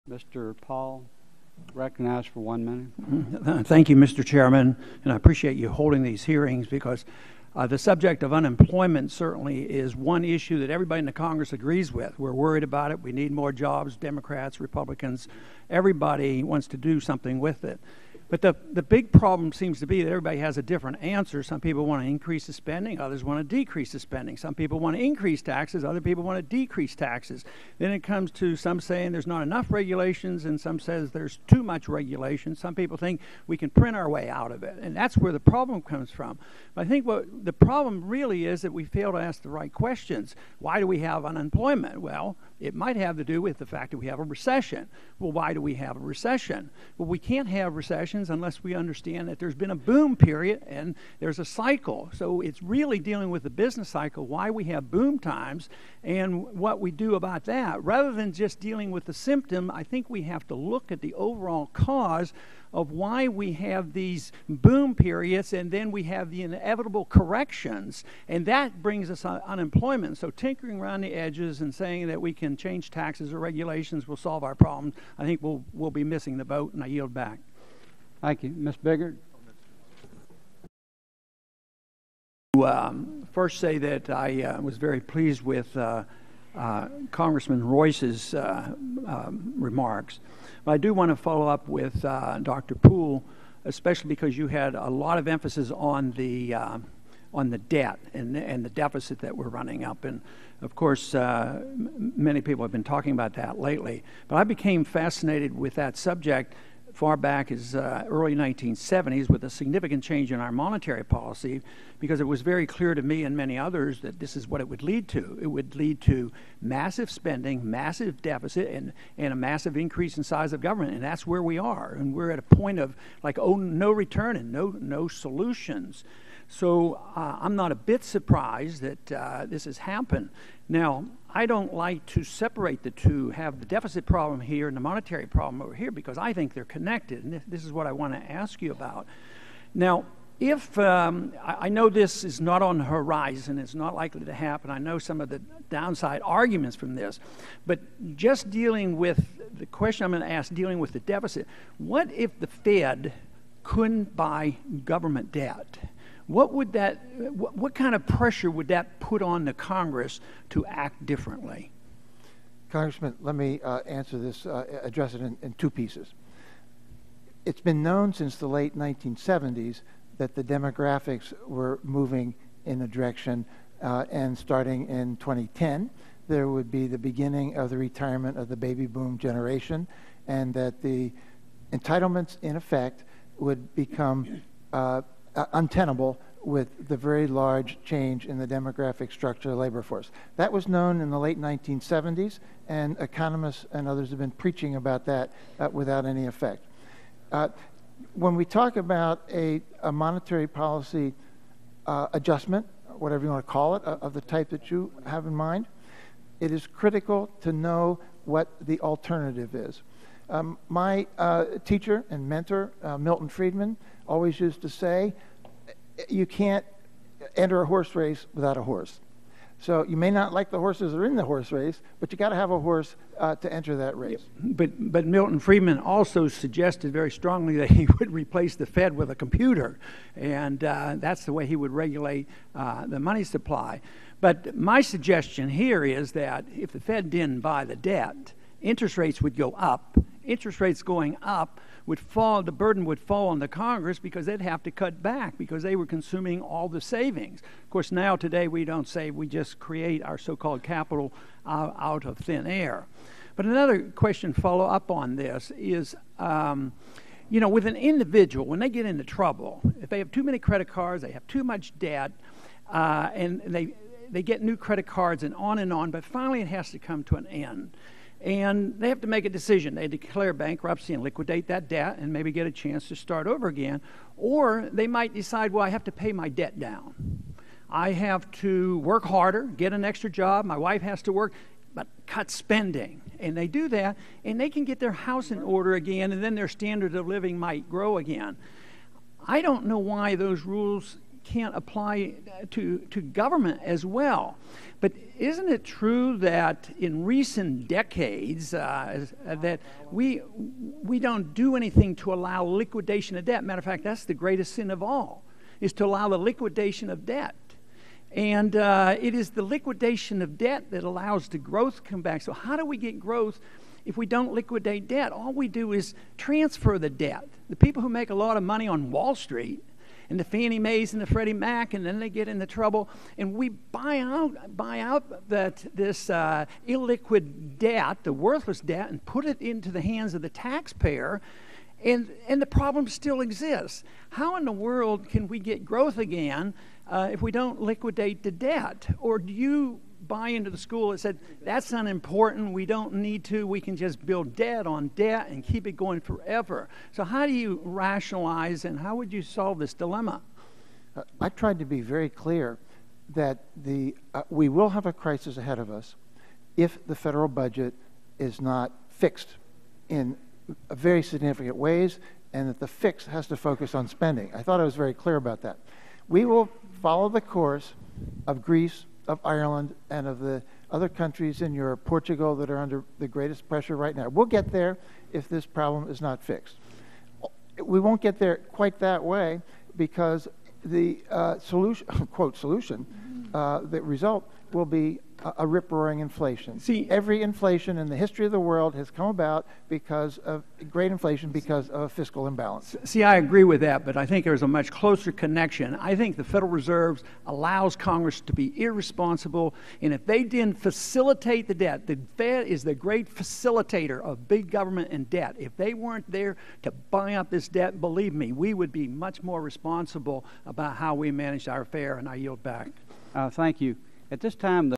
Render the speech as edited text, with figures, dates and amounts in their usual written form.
Mr. Paul, recognized for 1 minute. Thank you, Mr. Chairman, and I appreciate you holding these hearings because the subject of unemployment certainly is one issue that everybody in the Congress agrees with. We're worried about it. We need more jobs, Democrats, Republicans. Everybody wants to do something with it. But the big problem seems to be that everybody has a different answer. Some people want to increase the spending, others want to decrease the spending. Some people want to increase taxes, other people want to decrease taxes. Then it comes to some saying there's not enough regulations, and some says there's too much regulation. Some people think we can print our way out of it, and that's where the problem comes from. But I think what the problem really is that we fail to ask the right questions. Why do we have unemployment? Well, it might have to do with the fact that we have a recession. Well, why do we have a recession? Well, we can't have recessions unless we understand that there's been a boom period and there's a cycle. So it's really dealing with the business cycle, why we have boom times, and what we do about that. Rather than just dealing with the symptom, I think we have to look at the overall cause of why we have these boom periods, and then we have the inevitable corrections, and that brings us unemployment. So tinkering around the edges and saying that we can change taxes or regulations will solve our problems, I think we'll be missing the boat, and I yield back. Thank you. Ms. Biggert. First say that I was very pleased with Congressman Royce's remarks. But I do want to follow up with Dr. Poole, especially because you had a lot of emphasis on the debt and the deficit that we're running up. And of course, many people have been talking about that lately. But I became fascinated with that subject far back as early 1970s with a significant change in our monetary policy, because it was very clear to me and many others that this is what it would lead to. It would lead to massive spending, massive deficit, and a massive increase in size of government, and that's where we are. And we're at a point of like, oh, no return and no solutions. So I'm not a bit surprised that this has happened. Now, I don't like to separate the two, have the deficit problem here and the monetary problem over here, because I think they're connected, and this is what I want to ask you about. Now, if I know this is not on the horizon, it's not likely to happen. I know some of the downside arguments from this, but just dealing with the question I'm going to ask, dealing with the deficit, what if the Fed couldn't buy government debt? What kind of pressure would that put on the Congress to act differently? Congressman, let me answer this, address it in two pieces. It's been known since the late 1970s that the demographics were moving in a direction, and starting in 2010, there would be the beginning of the retirement of the baby boom generation, and that the entitlements, in effect, would become untenable with the very large change in the demographic structure of the labor force. That was known in the late 1970s, and economists and others have been preaching about that without any effect. When we talk about a monetary policy adjustment, whatever you want to call it, of the type that you have in mind, it is critical to know what the alternative is. My teacher and mentor, Milton Friedman, always used to say, you can't enter a horse race without a horse. So you may not like the horses that are in the horse race, but you got to have a horse to enter that race. But Milton Friedman also suggested very strongly that he would replace the Fed with a computer, and that's the way he would regulate the money supply. But my suggestion here is that if the Fed didn't buy the debt, interest rates would go up. Interest rates going up would fall, the burden would fall on the Congress, because they'd have to cut back because they were consuming all the savings. Of course, now today we don't say, we just create our so-called capital out of thin air. But another question follow up on this is, with an individual, when they get into trouble, if they have too many credit cards, they have too much debt, and they get new credit cards and on, but finally it has to come to an end. And they have to make a decision. They declare bankruptcy and liquidate that debt and maybe get a chance to start over again. Or they might decide, well, I have to pay my debt down. I have to work harder, get an extra job. My wife has to work, but cut spending. And they do that, and they can get their house in order again, and then their standard of living might grow again. I don't know why those rules can't apply to government as well. But isn't it true that in recent decades that we don't do anything to allow liquidation of debt? Matter of fact, that's the greatest sin of all, is to allow the liquidation of debt. And it is the liquidation of debt that allows the growth to come back. So how do we get growth if we don't liquidate debt? All we do is transfer the debt. The people who make a lot of money on Wall Street, and the Fannie Mae's and the Freddie Mac, and then they get into trouble, and we buy out this illiquid debt, the worthless debt, and put it into the hands of the taxpayer, and the problem still exists. How in the world can we get growth again if we don't liquidate the debt? Or do you buy into the school that said, that's not important, we don't need to, we can just build debt on debt and keep it going forever? So how do you rationalize, and how would you solve this dilemma? I tried to be very clear that we will have a crisis ahead of us if the federal budget is not fixed in very significant ways, and that the fix has to focus on spending. I thought I was very clear about that. We will follow the course of Greece, of Ireland, and of the other countries in Europe, Portugal, that are under the greatest pressure right now. We'll get there if this problem is not fixed. We won't get there quite that way, because the solution, quote, solution, the result will be a rip-roaring inflation. See, every inflation in the history of the world has come about because of great inflation, because of fiscal imbalance. See, I agree with that, but I think there's a much closer connection. I think the Federal Reserve allows Congress to be irresponsible, and if they didn't facilitate the debt, the Fed is the great facilitator of big government and debt. If they weren't there to buy up this debt, believe me, we would be much more responsible about how we manage our affair, and I yield back. Thank you. At this time,